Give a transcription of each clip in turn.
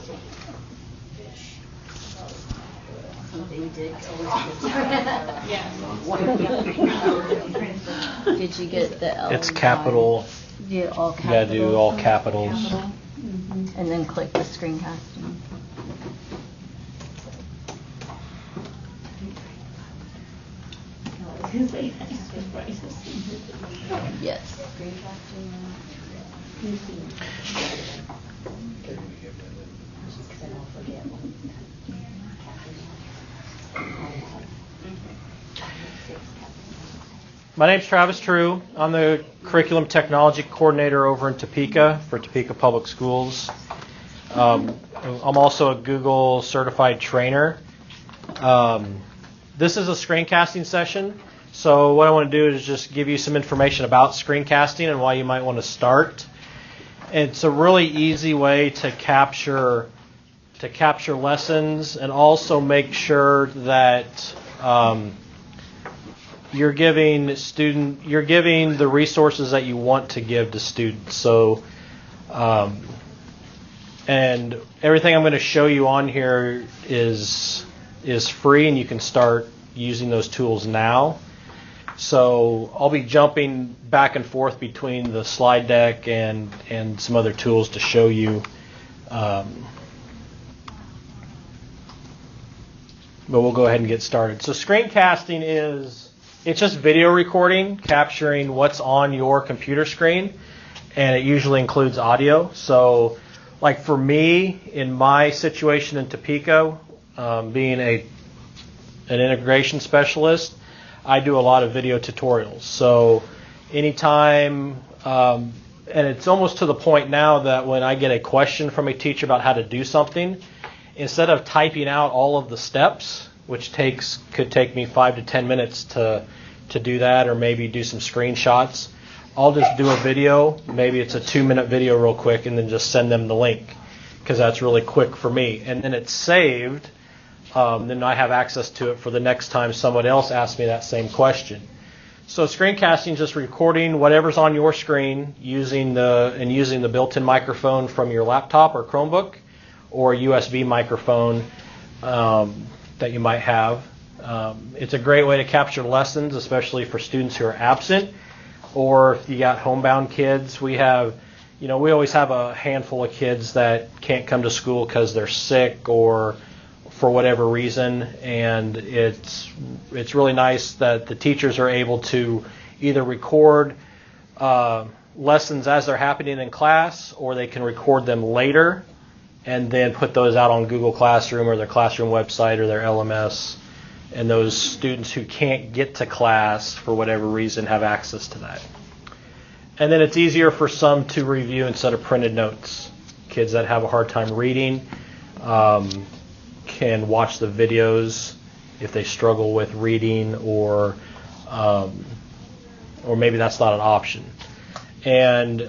Did you get the L? It's capital. Yeah, all capital. You gotta do all capitals. Mm-hmm. And then click the screencasting. Yes. My name's Travis True. I'm the Curriculum Technology Coordinator over in Topeka for Topeka Public Schools. I'm also a Google Certified Trainer. This is a screencasting session, so what I want to do is just give you some information about screencasting and why you might want to start. It's a really easy way to capture lessons and also make sure that you're giving the resources that you want to give to students. So, and everything I'm going to show you on here is free, and you can start using those tools now. So I'll be jumping back and forth between the slide deck and some other tools to show you. But we'll go ahead and get started. So screencasting it's just video recording, capturing what's on your computer screen, and it usually includes audio. So, like for me, in my situation in Topeka, being an integration specialist, I do a lot of video tutorials. So, anytime, and it's almost to the point now that when I get a question from a teacher about how to do something, instead of typing out all of the steps, which could take me 5 to 10 minutes to do that, or maybe do some screenshots, I'll just do a video. Maybe it's a 2-minute video real quick, and then just send them the link, because that's really quick for me. And then it's saved. Then I have access to it for the next time someone else asks me that same question. So screencasting is just recording whatever's on your screen using the built-in microphone from your laptop or Chromebook, or a USB microphone that you might have. It's a great way to capture lessons, especially for students who are absent, or if you got homebound kids. We always have a handful of kids that can't come to school because they're sick or for whatever reason, and it's really nice that the teachers are able to either record lessons as they're happening in class, or they can record them later and then put those out on Google Classroom or their classroom website or their LMS, and those students who can't get to class for whatever reason have access to that. And then it's easier for some to review instead of printed notes. Kids that have a hard time reading can watch the videos if they struggle with reading, or maybe that's not an option. And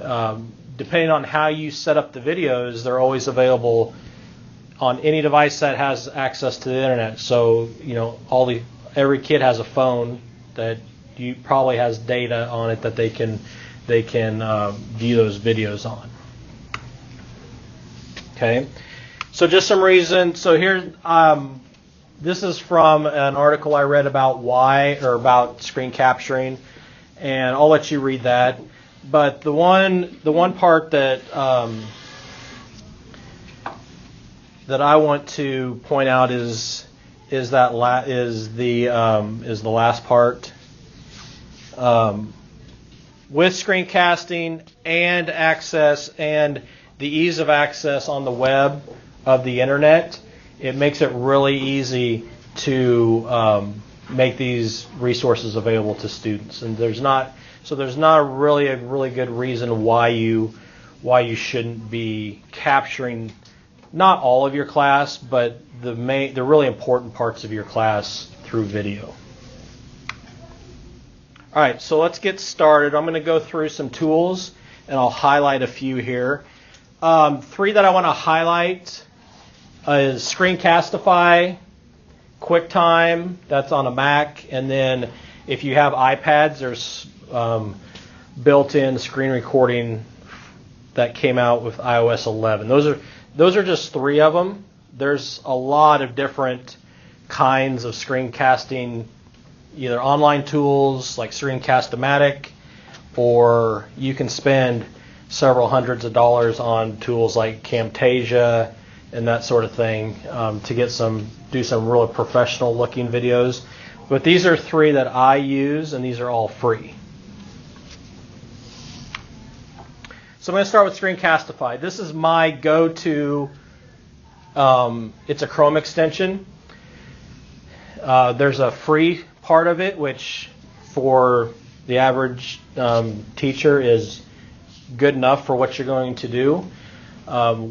depending on how you set up the videos, they're always available on any device that has access to the internet. So every kid has a phone that probably has data on it that they can view those videos on. Okay, so just some reason. So here, this is from an article I read about about screen capturing, and I'll let you read that. But the one part that I want to point out is the last part. With screencasting and access and the ease of access on the web of the internet, it makes it really easy to make these resources available to students. And there's not really a really good reason why you shouldn't be capturing not all of your class, but the really important parts of your class through video. All right, so let's get started. I'm going to go through some tools, and I'll highlight a few here. 3 that I want to highlight is Screencastify, QuickTime, that's on a Mac, and then if you have iPads, there's built-in screen recording that came out with iOS 11. those are just 3 of them. There's a lot of different kinds of screencasting, either online tools like Screencast-O-Matic, or you can spend several hundreds of dollars on tools like Camtasia and that sort of thing to do some really professional looking videos. But these are 3 that I use, and these are all free. So I'm going to start with Screencastify. This is my go-to. It's a Chrome extension. There's a free part of it, which for the average teacher is good enough for what you're going to do.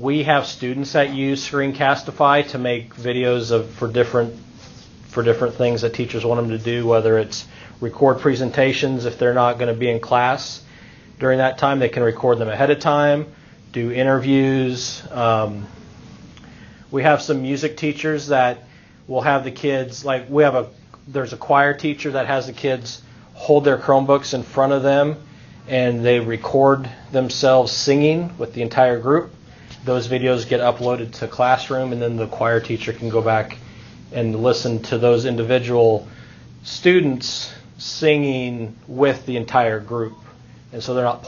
We have students that use Screencastify to make videos for different things that teachers want them to do, whether it's record presentations if they're not going to be in class during that time. They can record them ahead of time, do interviews. We have some music teachers that will have the kids, like there's a choir teacher that has the kids hold their Chromebooks in front of them and they record themselves singing with the entire group. Those videos get uploaded to Classroom, and then the choir teacher can go back and listen to those individual students singing with the entire group. And so they're not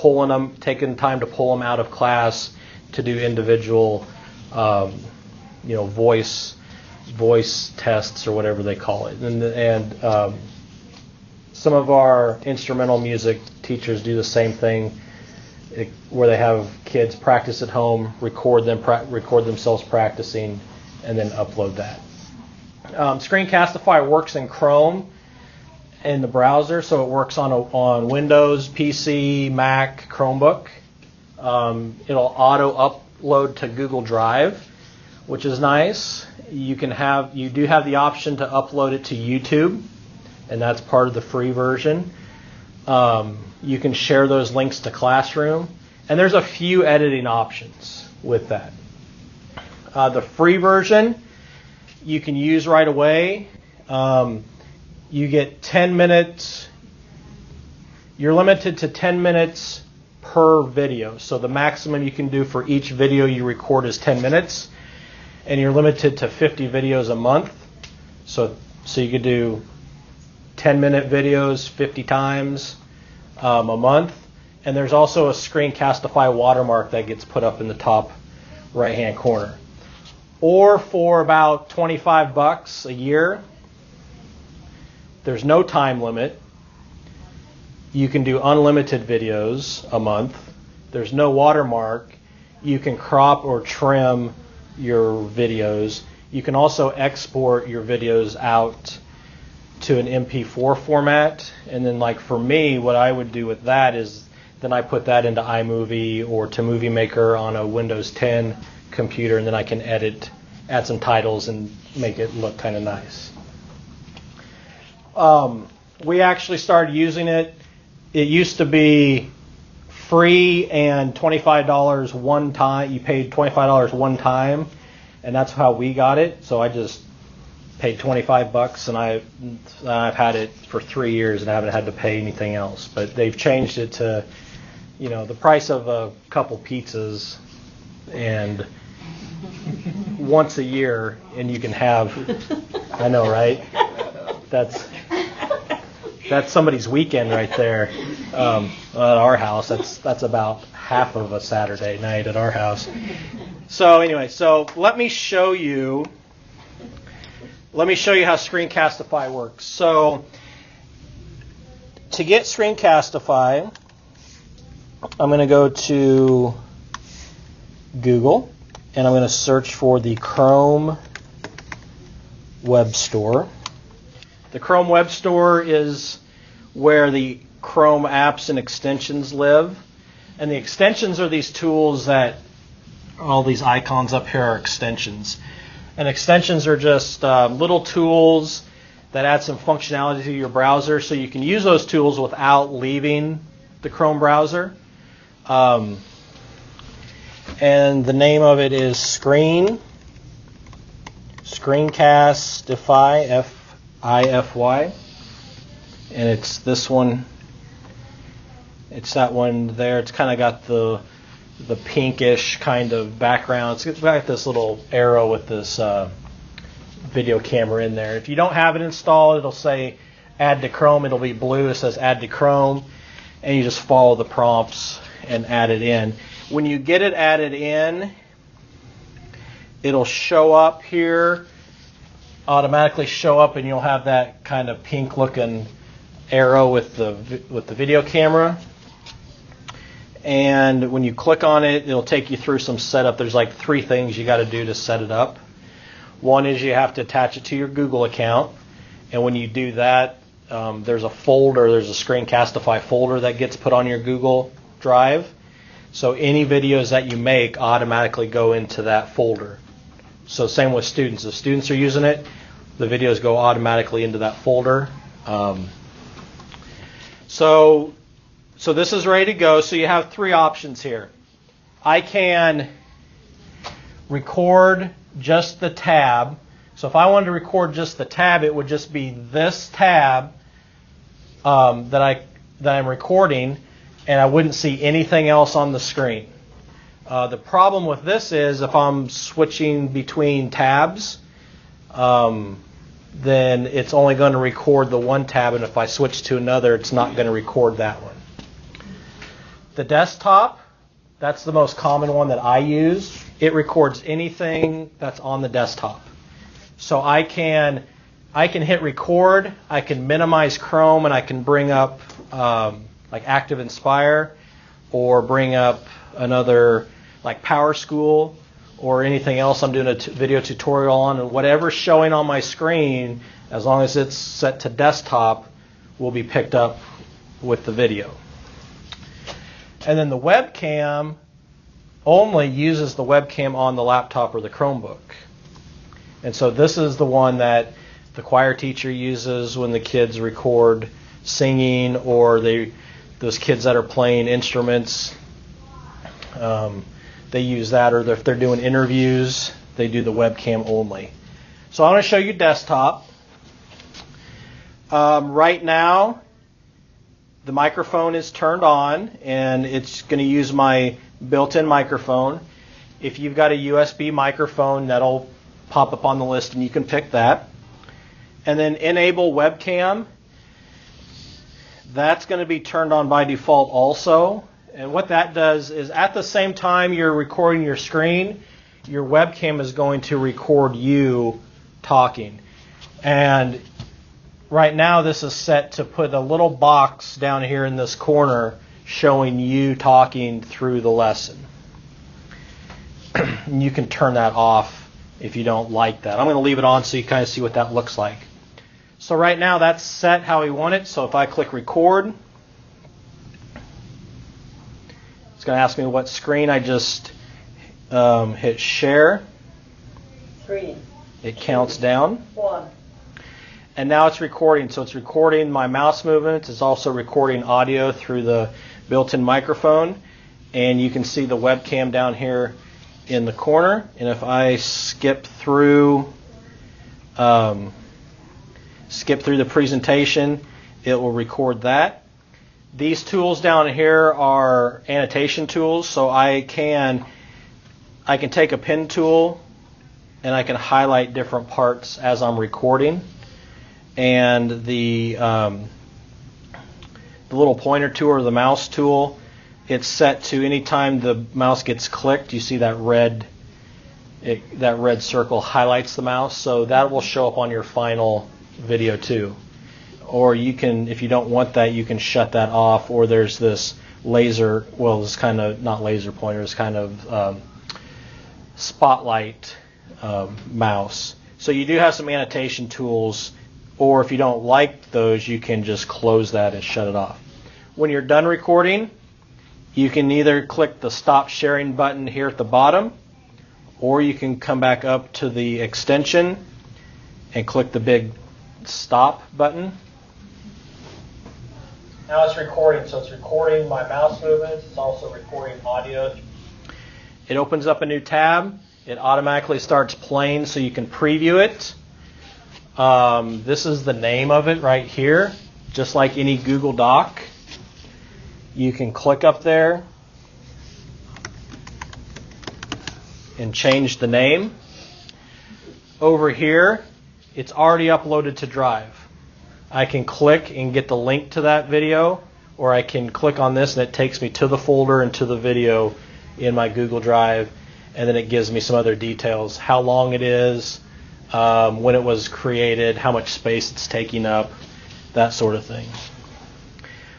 taking time to pull them out of class to do individual, voice tests or whatever they call it. And some of our instrumental music teachers do the same thing, where they have kids practice at home, record themselves practicing, and then upload that. Screencastify works in Chrome in the browser, so it works on Windows, PC, Mac, Chromebook. It'll auto upload to Google Drive, which is nice. You do have the option to upload it to YouTube, and that's part of the free version. You can share those links to Classroom, and there's a few editing options with that. The free version you can use right away. You get 10 minutes. You're limited to 10 minutes per video. So the maximum you can do for each video you record is 10 minutes. And you're limited to 50 videos a month. So you could do 10-minute videos 50 times a month. And there's also a Screencastify watermark that gets put up in the top right-hand corner. Or for about $25 a year, there's no time limit. You can do unlimited videos a month. There's no watermark. You can crop or trim your videos. You can also export your videos out to an MP4 format. And then, like for me, what I would do with that is then I put that into iMovie or to Movie Maker on a Windows 10 computer, and then I can add some titles and make it look kind of nice. We actually started using it. It used to be free and $25 one time. You paid $25 one time, and that's how we got it. So I just paid $25, and I've had it for 3 years, and I haven't had to pay anything else. But they've changed it to, the price of a couple pizzas, and once a year, and you can have. I know, right? That's somebody's weekend right there. At our house, that's about half of a Saturday night at our house. So anyway, let me show you how Screencastify works. So to get Screencastify, I'm going to go to Google, and I'm going to search for the Chrome Web Store. The Chrome Web Store is where the Chrome apps and extensions live. And the extensions are these tools that, all these icons up here are extensions. And extensions are just little tools that add some functionality to your browser, so you can use those tools without leaving the Chrome browser. And the name of it is Screencastify, F-I-F-Y, and it's this one. It's that one there. It's kind of got the the pinkish kind of background. It's got this little arrow with this video camera in there. If you don't have it installed, it'll say add to Chrome. It'll be blue. It says add to Chrome, and you just follow the prompts and add it in. When you get it added in, it'll show up here, automatically show up, and you'll have that kind of pink looking arrow with the video camera. And when you click on it, it'll take you through some setup. There's like 3 things you got to do to set it up. One is you have to attach it to your Google account, and when you do that, there's a Screencastify folder that gets put on your Google Drive. So any videos that you make automatically go into that folder. So same with students. If students are using it, the videos go automatically into that folder. So this is ready to go. So you have 3 options here. I can record just the tab. So if I wanted to record just the tab, it would just be this tab that I'm recording, and I wouldn't see anything else on the screen. The problem with this is if I'm switching between tabs, then it's only going to record the one tab, and if I switch to another, it's not going to record that one. The desktop, that's the most common one that I use. It records anything that's on the desktop. So I can hit record, I can minimize Chrome, and I can bring up like Active Inspire, or bring up another like Power School, or anything else I'm doing a video tutorial on, and whatever's showing on my screen, as long as it's set to desktop, will be picked up with the video. And then the webcam only uses the webcam on the laptop or the Chromebook. And so this is the one that the choir teacher uses when the kids record singing, or those kids that are playing instruments, they use that, or if they're doing interviews, they do the webcam only. So I'm going to show you desktop. Right now, the microphone is turned on, and it's going to use my built-in microphone. If you've got a USB microphone, that'll pop up on the list, and you can pick that. And then enable webcam. That's going to be turned on by default also. And what that does is at the same time you're recording your screen, your webcam is going to record you talking. And right now this is set to put a little box down here in this corner showing you talking through the lesson. And you can turn that off if you don't like that. I'm going to leave it on so you kind of see what that looks like. So right now that's set how we want it. So if I click record, it's going to ask me what screen I just hit share. Three. It counts down. 1. And now it's recording. So it's recording my mouse movements. It's also recording audio through the built-in microphone. And you can see the webcam down here in the corner. And if I skip through the presentation, it will record that. These tools down here are annotation tools. So I can take a pen tool and I can highlight different parts as I'm recording. And the little pointer tool or the mouse tool, it's set to anytime the mouse gets clicked, you see that red circle highlights the mouse. So that will show up on your final video too. Or you can, if you don't want that, you can shut that off. Or there's this laser, well, it's kind of not laser pointer, it's kind of spotlight mouse. So you do have some annotation tools. Or if you don't like those, you can just close that and shut it off. When you're done recording, you can either click the stop sharing button here at the bottom, or you can come back up to the extension and click the big stop button. Now it's recording, so it's recording my mouse movements. It's also recording audio. It opens up a new tab. It automatically starts playing so you can preview it. This is the name of it right here, just like any Google Doc. You can click up there and change the name. Over here, it's already uploaded to Drive. I can click and get the link to that video, or I can click on this and it takes me to the folder and to the video in my Google Drive, and then it gives me some other details, how long it is, when it was created, how much space it's taking up, that sort of thing.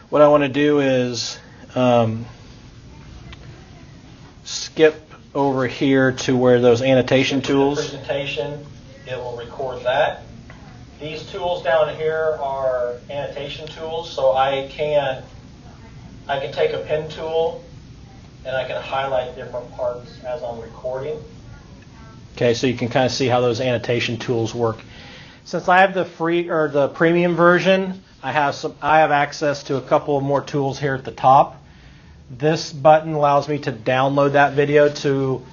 What I want to do is skip over here to where those annotation tools. Presentation, it will record that. These tools down here are annotation tools, so I can take a pen tool and I can highlight different parts as I'm recording. Okay, so you can kind of see how those annotation tools work. Since I have the free or the premium version, I have access to a couple of more tools here at the top. This button allows me to download that video to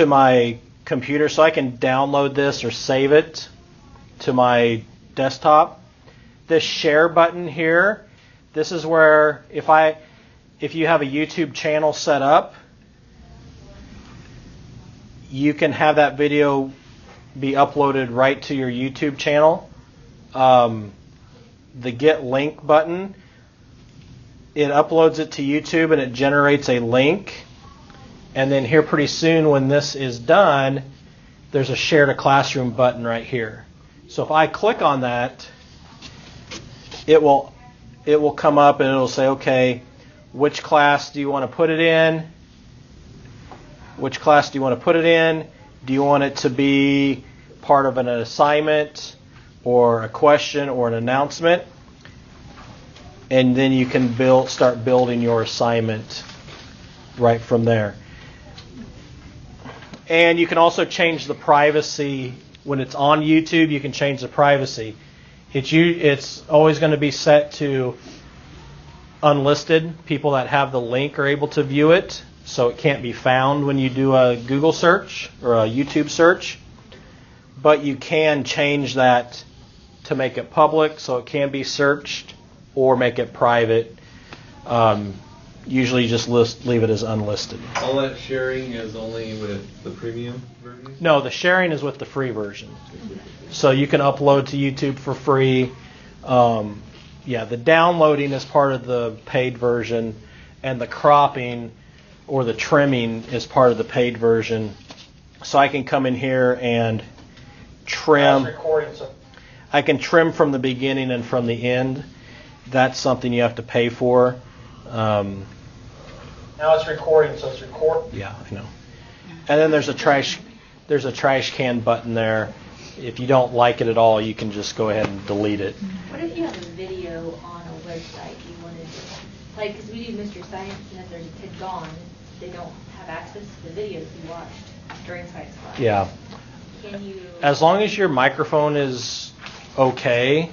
my computer, so I can download this or save it to my desktop. This share button here, this is where if you have a YouTube channel set up, you can have that video be uploaded right to your YouTube channel. The Get Link button, it uploads it to YouTube and it generates a link. And then here pretty soon when this is done, there's a Share to Classroom button right here. So if I click on that, it will come up and it'll say, okay, which class do you want to put it in? Which class do you want to put it in? Do you want it to be part of an assignment or a question or an announcement? And then you can start building your assignment right from there. And you can also change the privacy. When it's on YouTube, you can change the privacy. It's always going to be set to unlisted. People that have the link are able to view it, so it can't be found when you do a Google search or a YouTube search. But you can change that to make it public, so it can be searched, or make it private. Usually just leave it as unlisted. All that sharing is only with the premium version? No, the sharing is with the free version. So you can upload to YouTube for free. The downloading is part of the paid version, and the cropping or the trimming is part of the paid version. So I can come in here and trim. I can trim from the beginning and from the end. That's something you have to pay for. Now it's recording, so it's record. Yeah, I know. And then there's a trash can button there. If you don't like it at all, you can just go ahead and delete it. What if you have a video on a website you wanted to, like, because we do Mr. Science and if there's a kid gone, they don't have access to the videos we watched during science class. Yeah. Can you? As long as your microphone is okay,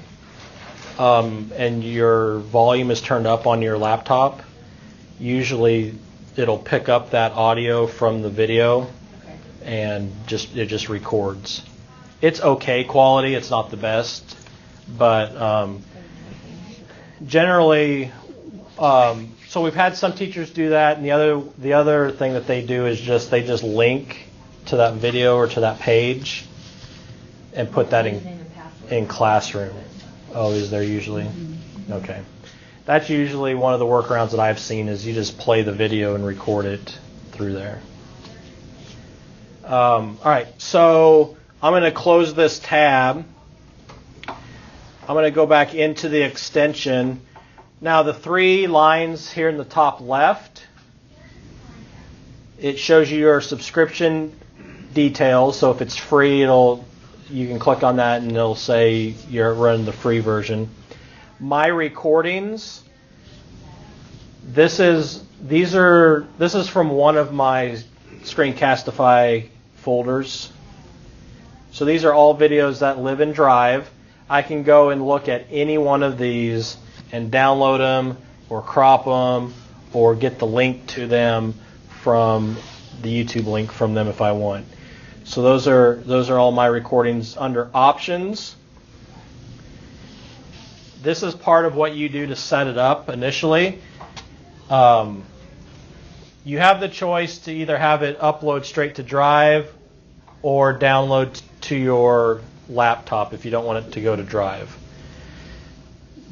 and your volume is turned up on your laptop, usually it'll pick up that audio from the video, Okay. and it just records. It's okay quality. It's not the best, but generally, so we've had some teachers do that, and the other thing that they do is they just link to that video or to that page and put that in Classroom. Oh, is there usually? Okay. That's usually one of the workarounds that I've seen is you just play the video and record it through there. All right, so I'm going to close this tab. I'm going to go back into the extension. Now the 3 lines here in the top left, it shows you your subscription details. So if it's free, you can click on that and it'll say you're running the free version. My recordings. This is from one of my Screencastify folders. So these are all videos that live in Drive. I can go and look at any one of these and download them or crop them or get the link to them from the YouTube link from them if I want. So those are all my recordings under options. This is part of what you do to set it up initially. You have the choice to either have it upload straight to Drive or download to your laptop if you don't want it to go to Drive.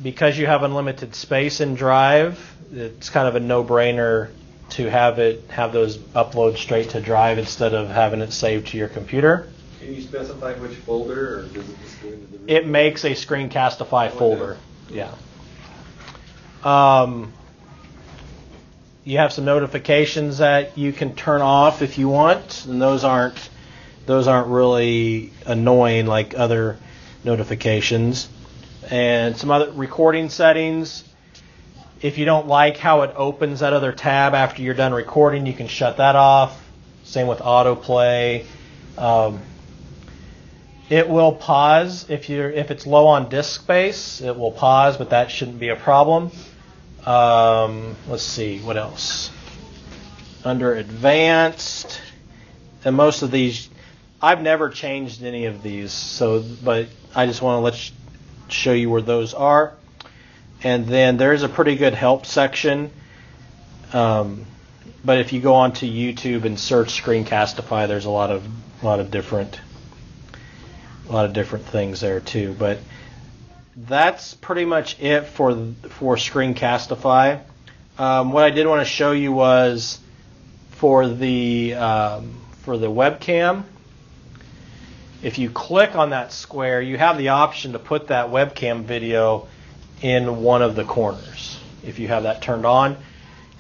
Because you have unlimited space in Drive, it's kind of a no-brainer to have those upload straight to Drive instead of having it saved to your computer. Can you specify which folder, or does it just go into the... It makes a Screencastify folder. Yeah. You have some notifications that you can turn off if you want, and those aren't really annoying like other notifications. And some other recording settings. If you don't like how it opens that other tab after you're done recording, you can shut that off. Same with autoplay. It will pause if it's low on disk space. It will pause, but that shouldn't be a problem. Let's see, what else? Under advanced, and most of these, I've never changed any of these, but I just want to show you where those are. And then there's a pretty good help section. But if you go onto YouTube and search Screencastify, there's a lot of different things there too. But that's pretty much it for Screencastify. What I did want to show you was for the webcam. If you click on that square, you have the option to put that webcam video in one of the corners if you have that turned on.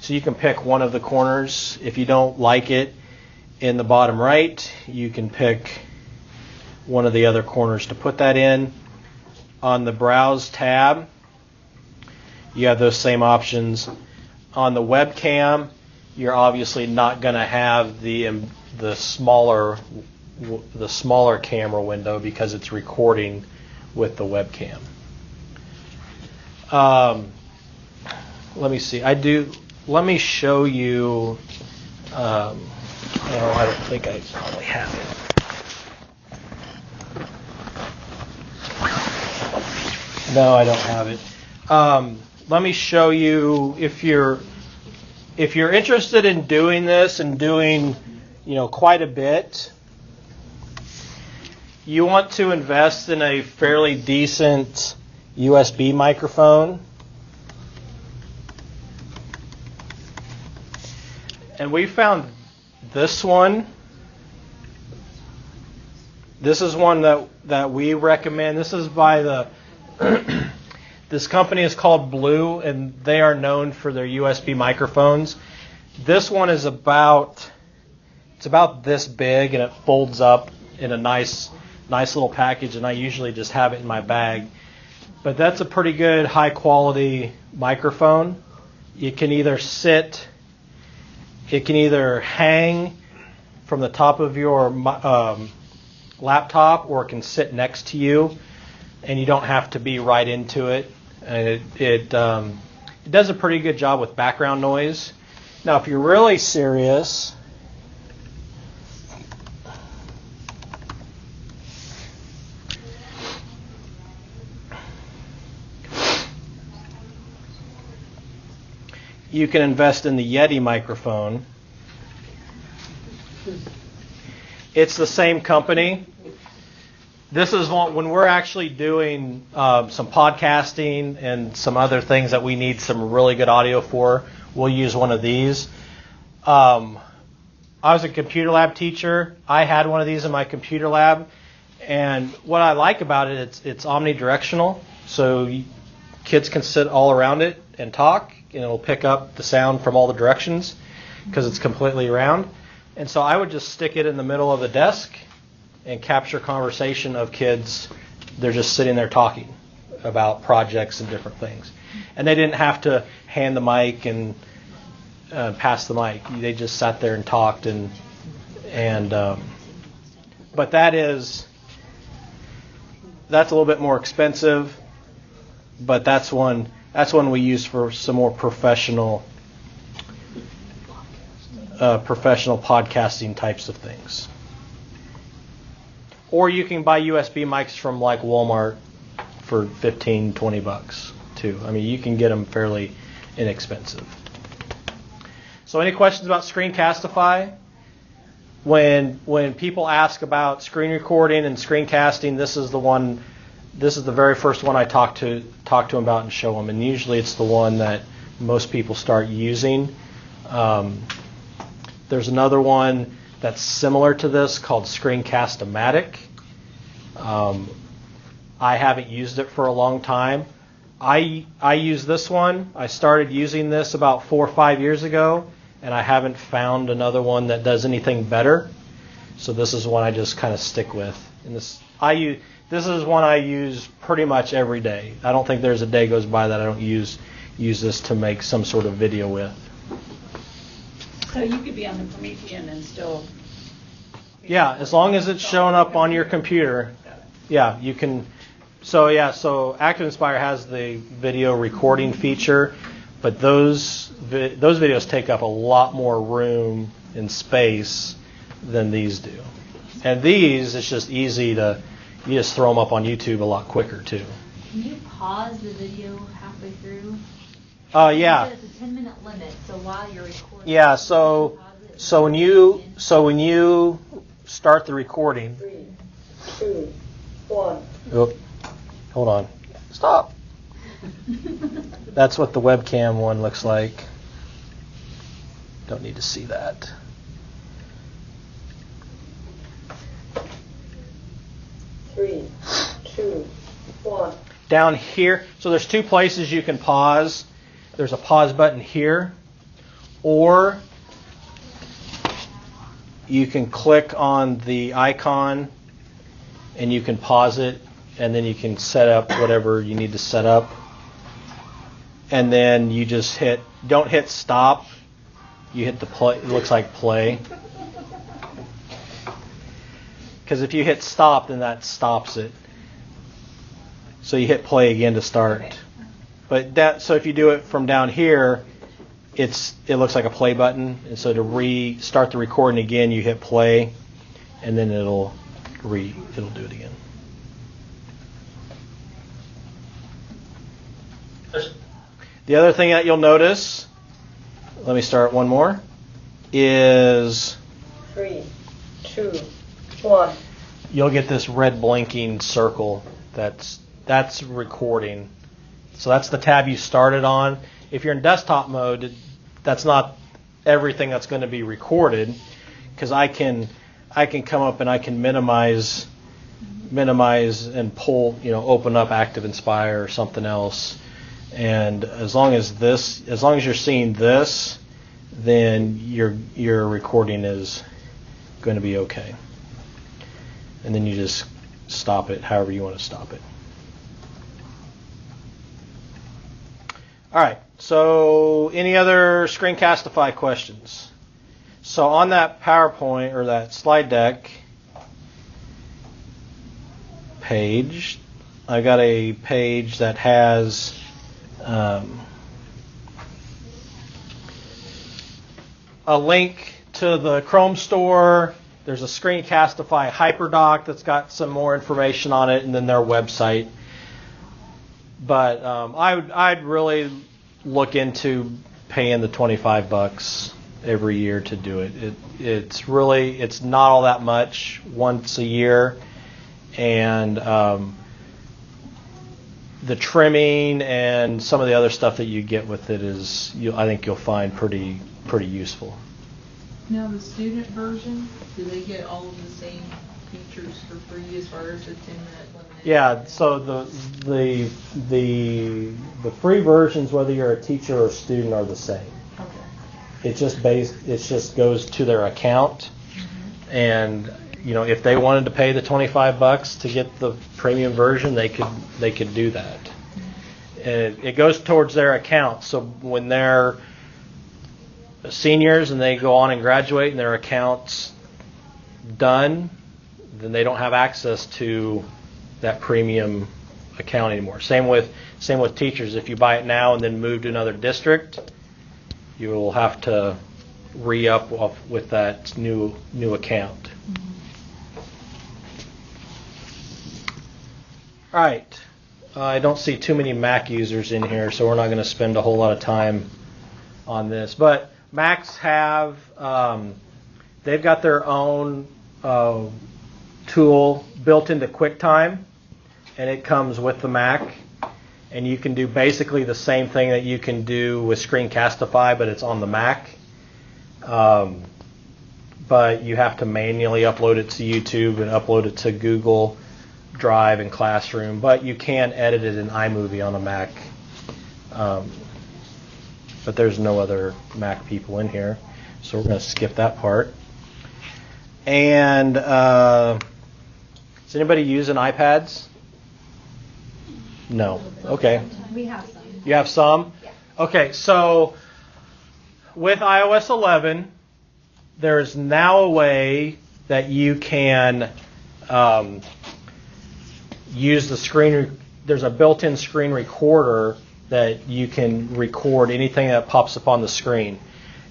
So you can pick one of the corners. If you don't like it in the bottom right, you can pick one of the other corners to put that in. On the Browse tab, you have those same options. On the webcam, you're obviously not going to have the smaller camera window because it's recording with the webcam. Let me see. Let me show you. I don't think I probably have it. No, I don't have it. Let me show you if you're interested in doing this and doing, quite a bit. You want to invest in a fairly decent USB microphone. And we found this one. This is one that we recommend. This is by this company is called Blue, and they are known for their USB microphones. This one is about this big, and it folds up in a nice little package, and I usually just have it in my bag. But that's a pretty good high quality microphone. It can either hang from the top of your laptop, or it can sit next to you, and you don't have to be right into it. And it does a pretty good job with background noise. Now, if you're really serious, you can invest in the Yeti microphone. It's the same company. This is when we're actually doing some podcasting and some other things that we need some really good audio for. We'll use one of these. I was a computer lab teacher. I had one of these in my computer lab. And what I like about it, it's omnidirectional. So kids can sit all around it and talk, and it'll pick up the sound from all the directions because it's completely round. And so I would just stick it in the middle of the desk and capture conversation of kids. They're just sitting there talking about projects and different things. And they didn't have to hand the mic and pass the mic. They just sat there and talked. But that's a little bit more expensive. But that's one we use for some more professional podcasting types of things. Or you can buy USB mics from like Walmart for $15-20 too. I mean, you can get them fairly inexpensive. So any questions about Screencastify? When people ask about screen recording and screencasting, this is the one. This is the very first one I talk to them about and show them, and usually it's the one that most people start using. There's another one that's similar to this called Screencast-O-Matic. I haven't used it for a long time. I use this one. I started using this about 4 or 5 years ago, and I haven't found another one that does anything better. So this is one I just kind of stick with. And this is one I use pretty much every day. I don't think there's a day goes by that I don't use this to make some sort of video with. So you could be on the Promethean and still... Yeah, as long as it's showing up on your computer. Yeah, you can. So ActiveInspire has the video recording feature, but those videos take up a lot more room and space than these do. And these, it's just easy to, you just throw them up on YouTube a lot quicker too. Can you pause the video halfway through? Yeah. It's a 10-minute limit, so while you're recording. Yeah. So when you start the recording. 3, 2, 1. Oh, hold on. Stop. That's what the webcam one looks like. Don't need to see that. Three, 2, 1. Down here, so there's two places you can pause. There's a pause button here, or you can click on the icon and you can pause it, and then you can set up whatever you need to set up. And then you just don't hit stop. You hit the play. It looks like play. Because if you hit stop, then that stops it. So you hit play again to start. But so if you do it from down here, it looks like a play button. And so to restart the recording again, you hit play, and then it'll do it again. The other thing that you'll notice, let me start one more, is 3, 2, 1. You'll get this red blinking circle that's recording. So that's the tab you started on. If you're in desktop mode, that's not everything that's going to be recorded, because I can come up and I can minimize and pull, open up ActiveInspire or something else. And as long as you're seeing this, then your recording is going to be okay. And then you just stop it however you want to stop it. All right, so any other Screencastify questions? So on that PowerPoint or that slide deck page, I got a page that has a link to the Chrome store. There's a Screencastify HyperDoc that's got some more information on it, and then their website. But I'd really look into paying the $25 every year to do it. It's not all that much once a year, and the trimming and some of the other stuff that you get with it I think you'll find pretty useful. Now the student version, do they get all of the same features for free as far as the 10-minute limit? Yeah, so the free versions, whether you're a teacher or a student, are the same. Okay. It just goes to their account, and if they wanted to pay the $25 to get the premium version, they could do that. And it goes towards their account. So when they're seniors and they go on and graduate and their account's done, then they don't have access to that premium account anymore. Same with teachers. If you buy it now and then move to another district, you will have to re-up with that new account. All right. I don't see too many Mac users in here, so we're not going to spend a whole lot of time on this. But Macs have, they've got their own tool built into QuickTime, and it comes with the Mac. And you can do basically the same thing that you can do with Screencastify, but it's on the Mac. But you have to manually upload it to YouTube and upload it to Google Drive and Classroom. But you can edit it in iMovie on a Mac. But there's no other Mac people in here, so we're going to skip that part. And does anybody using iPads? No. Okay. We have some. You have some? Yeah. Okay, so with iOS 11, there's now a way that you can use the screen. There's a built-in screen recorder that you can record anything that pops up on the screen.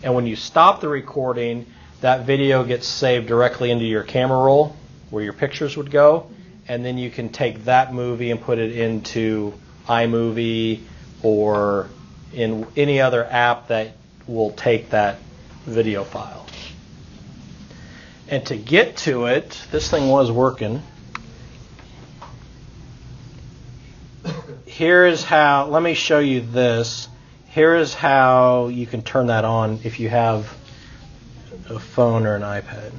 And when you stop the recording, that video gets saved directly into your camera roll where your pictures would go. And then you can take that movie and put it into iMovie or in any other app that will take that video file. And to get to it, this thing was working. Here is how, let me show you this. Here is how you can turn that on if you have a phone or an iPad.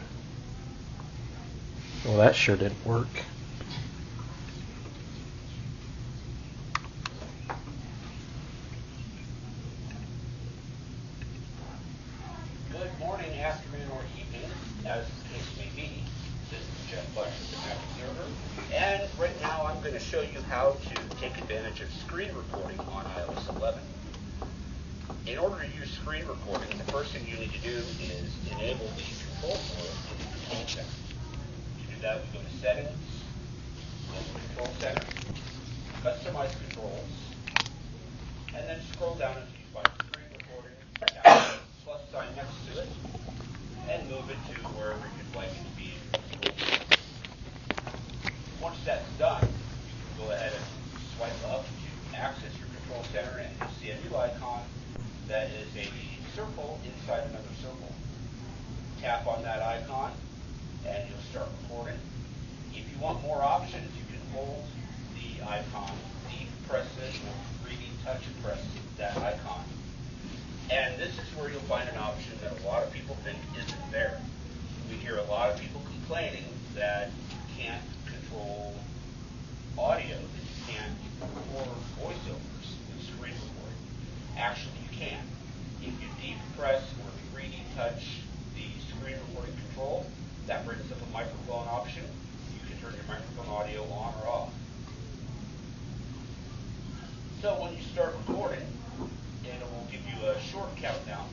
Well, that sure didn't work. Good morning, afternoon, or evening, as the case may be. This is Jeff Bush with the Mac Observer, and right now I'm going to show you how to take advantage of screen recording on iOS 11. In order to use screen recording, the first thing you need to do is enable the control flow in the Control Center. To do that, we go to Settings, go to Control Center, Customize Controls, and then scroll down until you find Screen Recording, tap the plus sign next to it, and move it to wherever you'd like it to be in your control center. Once that's done, you can go ahead and swipe up to access your control center, and you'll see a new icon that is a circle inside another circle. Tap on that icon, and you'll start recording. If you want more options, you can hold the icon, deep press it, or 3D touch press that icon. And this is where you'll find an option that a lot of people think isn't there. We hear a lot of people complaining that you can't control audio, that you can't record voiceovers with screen recording. Actually, you can. If you deep press or 3D touch the screen recording control, that brings up a microphone option. You can turn your microphone audio on or off. So when you start recording, it will give you a short countdown,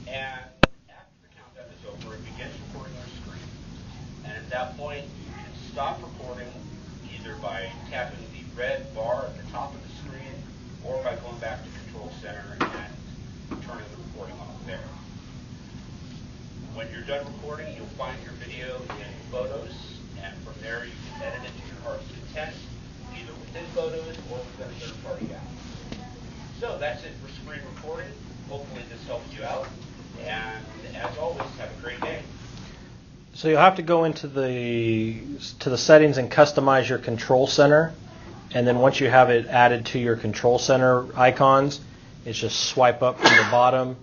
and after the countdown is over, it begins recording your screen. And at that point, you can stop recording either by tapping the red bar at the top of the screen or by going back to Control Center and turning the recording off there. When you're done recording, you'll find your video in Photos, and from there you can edit it to your heart's content, either within Photos or within a third-party app. So that's it for screen recording. Hopefully this helped you out. And as always, have a great day. So you'll have to go into the settings and customize your control center. And then once you have it added to your control center icons, it's just swipe up from the bottom.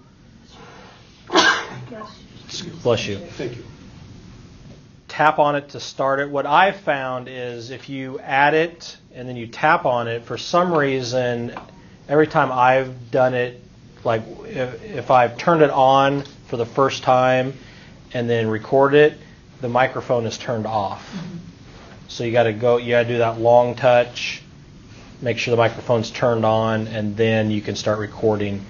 Bless you. Thank you. Tap on it to start it. What I've found is if you add it and then you tap on it, for some reason, every time I've done it, like if I've turned it on for the first time and then record it, the microphone is turned off. Mm-hmm. So you got to do that long touch, make sure the microphone's turned on, and then you can start recording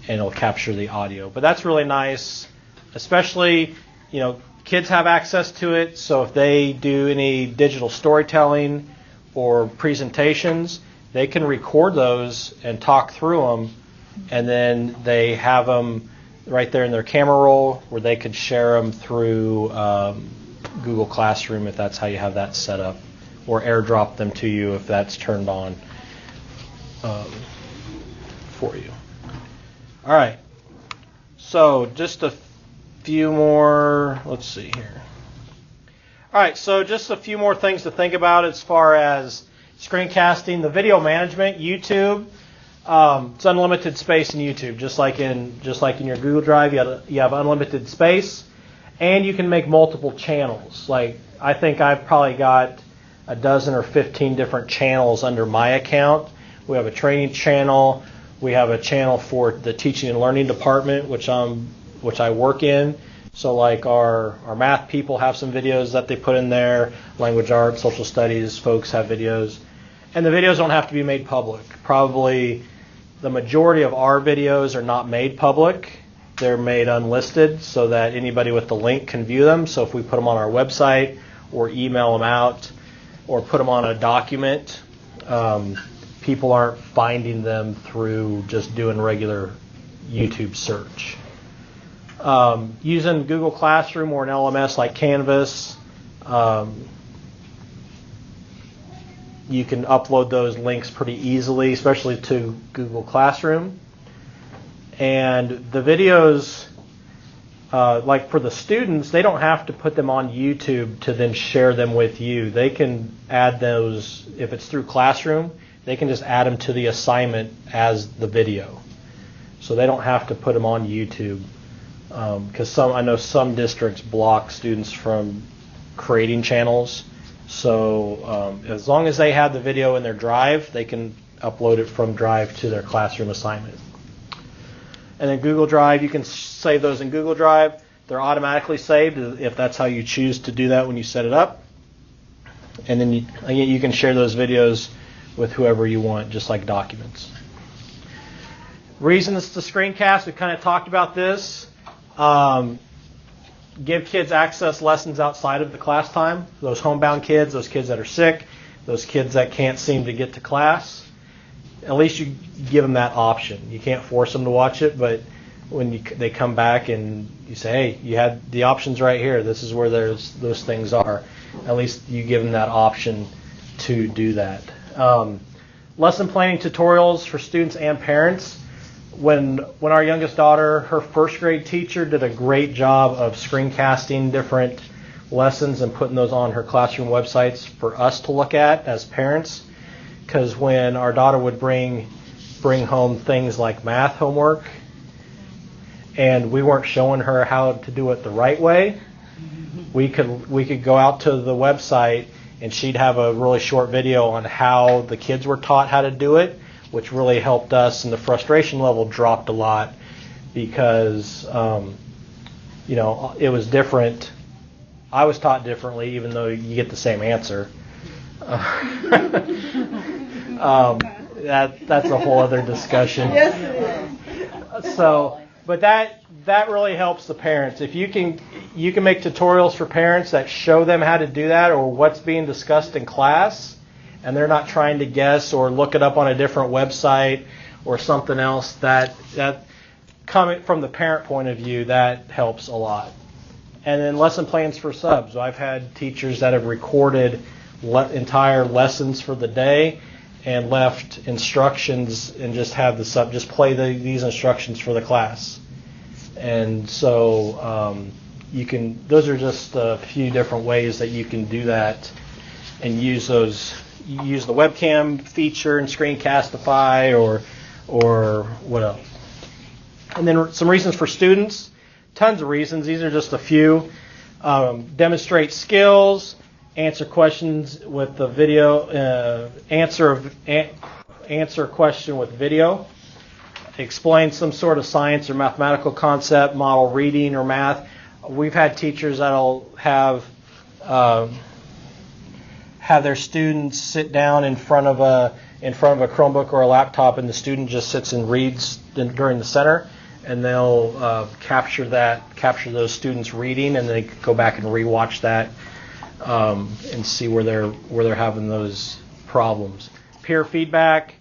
and it'll capture the audio. But that's really nice, especially, kids have access to it, so if they do any digital storytelling or presentations, they can record those and talk through them, and then they have them right there in their camera roll where they could share them through Google Classroom if that's how you have that set up, or AirDrop them to you if that's turned on for you. All right. So just a few more, let's see here. All right, so just a few more things to think about as far as screencasting. The video management, YouTube, it's unlimited space in YouTube, just like in your Google Drive, you have unlimited space, and you can make multiple channels. Like I think I've probably got a dozen or 15 different channels under my account. We have a training channel. We have a channel for the teaching and learning department, which I work in. So like our math people have some videos that they put in there. Language arts, social studies folks have videos. And the videos don't have to be made public. Probably the majority of our videos are not made public. They're made unlisted so that anybody with the link can view them. So if we put them on our website or email them out or put them on a document, people aren't finding them through just doing regular YouTube search. Using Google Classroom or an LMS like Canvas, you can upload those links pretty easily, especially to Google Classroom. And the videos, like for the students, they don't have to put them on YouTube to then share them with you. They can add those, if it's through Classroom, they can just add them to the assignment as the video. So they don't have to put them on YouTube. Because I know some districts block students from creating channels. So as long as they have the video in their Drive, they can upload it from Drive to their classroom assignment. And then Google Drive, you can save those in Google Drive. They're automatically saved if that's how you choose to do that when you set it up. And then you can share those videos with whoever you want, just like documents. Reasons to screencast, we kind of talked about this. Give kids access lessons outside of the class time. Those homebound kids, those kids that are sick, those kids that can't seem to get to class. At least you give them that option. You can't force them to watch it, but when they come back and you say, hey, you had the options right here. This is where those things are. At least you give them that option to do that. Lesson planning tutorials for students and parents. When our youngest daughter, her first grade teacher did a great job of screencasting different lessons and putting those on her classroom websites for us to look at as parents. Because when our daughter would bring home things like math homework and we weren't showing her how to do it the right way, we could go out to the website and she'd have a really short video on how the kids were taught how to do it, which really helped us, and the frustration level dropped a lot because, it was different. I was taught differently, even though you get the same answer. That's a whole other discussion. Yes, it is. So, but that really helps the parents. If you can make tutorials for parents that show them how to do that or what's being discussed in class, and they're not trying to guess or look it up on a different website or something else, that coming from the parent point of view, that helps a lot. And then lesson plans for subs. I've had teachers that have recorded entire lessons for the day and left instructions and just have the sub just play these instructions for the class. And so those are just a few different ways that you can do that and use those. You use the webcam feature in Screencastify or what else. And then some reasons for students. Tons of reasons. These are just a few. Demonstrate skills. Answer questions with the video. Answer a question with video. Explain some sort of science or mathematical concept, model reading or math. We've had teachers that'll have their students sit down in front of a Chromebook or a laptop, and the student just sits and reads during the center, and they'll capture those students reading, and they go back and rewatch that and see where they're having those problems. Peer feedback,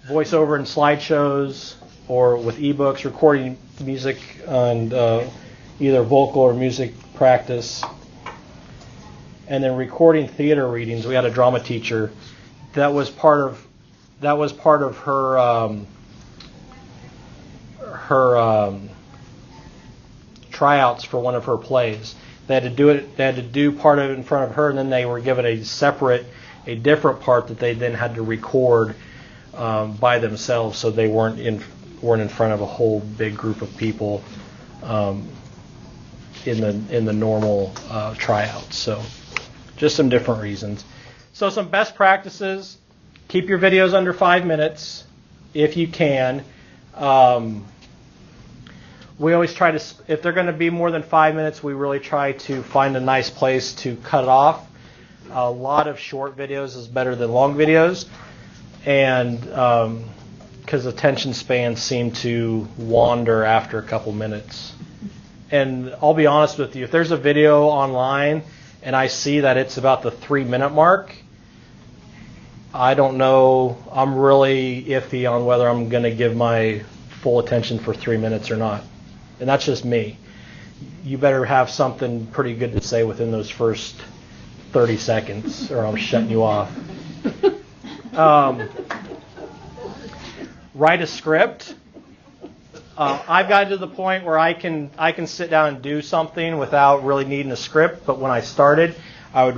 voiceover and slideshows, or with ebooks, recording music and either vocal or music practice. And then recording theater readings. We had a drama teacher that was part of her tryouts for one of her plays. They had to do it. They had to do part of it in front of her, and then they were given a different part that they then had to record by themselves, so they weren't in front of a whole big group of people in the normal tryouts. So just some different reasons. So some best practices: keep your videos under 5 minutes if you can. We always try to, if they're going to be more than 5 minutes, we really try to find a nice place to cut it off. A lot of short videos is better than long videos, and because attention spans seem to wander after a couple minutes. And I'll be honest with you, if there's a video online and I see that it's about the 3-minute mark, I don't know, I'm really iffy on whether I'm going to give my full attention for 3 minutes or not. And that's just me. You better have something pretty good to say within those first 30 seconds or I'm shutting you off. Write a script. I've gotten to the point where I can sit down and do something without really needing a script, but when I started, I would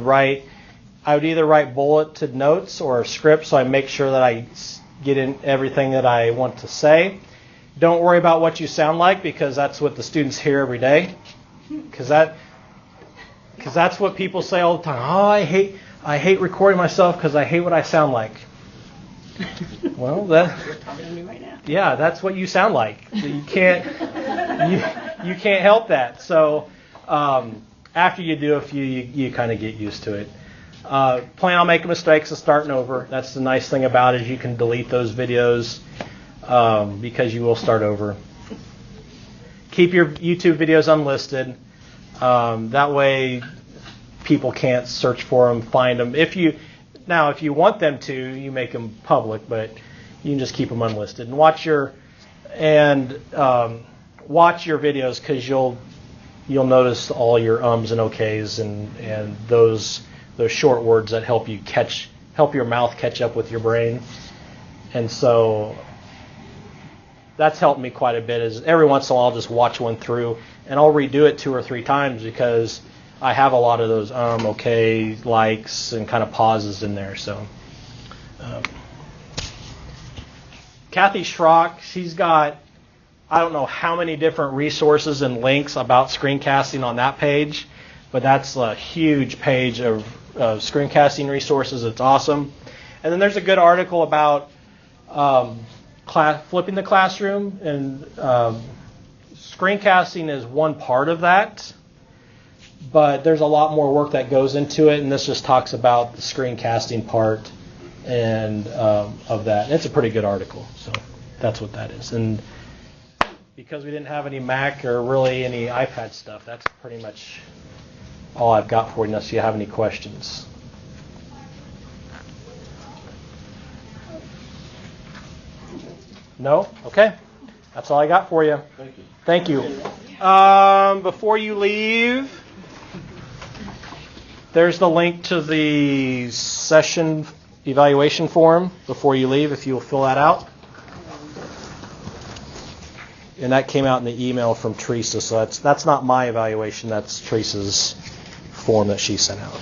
either write bulleted notes or a script so I make sure that I get in everything that I want to say. Don't worry about what you sound like, because that's what the students hear every day. Because that's what people say all the time. Oh, I hate recording myself because I hate what I sound like. Well, You're talking to me right now. yeah, that's what you sound like. So you can't help that. So after you do a few, you kind of get used to it. Plan on making mistakes and starting over. That's the nice thing about it, is you can delete those videos because you will start over. Keep your YouTube videos unlisted. That way people can't search for them, find them. If you want them to, you make them public, but you can just keep them unlisted. And watch your videos, because you'll notice all your ums and okays and those short words that help your mouth catch up with your brain. And so that's helped me quite a bit. Is every once in a while I'll just watch one through and I'll redo it 2 or 3 times, because I have a lot of those okay, likes, and kind of pauses in there. So Kathy Schrock, she's got, I don't know how many different resources and links about screencasting on that page, but that's a huge page of screencasting resources. It's awesome. And then there's a good article about flipping the classroom, and screencasting is one part of that, but there's a lot more work that goes into it, and this just talks about the screencasting part and of that. And it's a pretty good article, so that's what that is. And because we didn't have any Mac or really any iPad stuff, that's pretty much all I've got for you, unless you have any questions. No? Okay. That's all I got for you. Thank you. Before you leave, there's the link to the session evaluation form before you leave, if you'll fill that out. And that came out in the email from Teresa, so that's not my evaluation, that's Teresa's form that she sent out.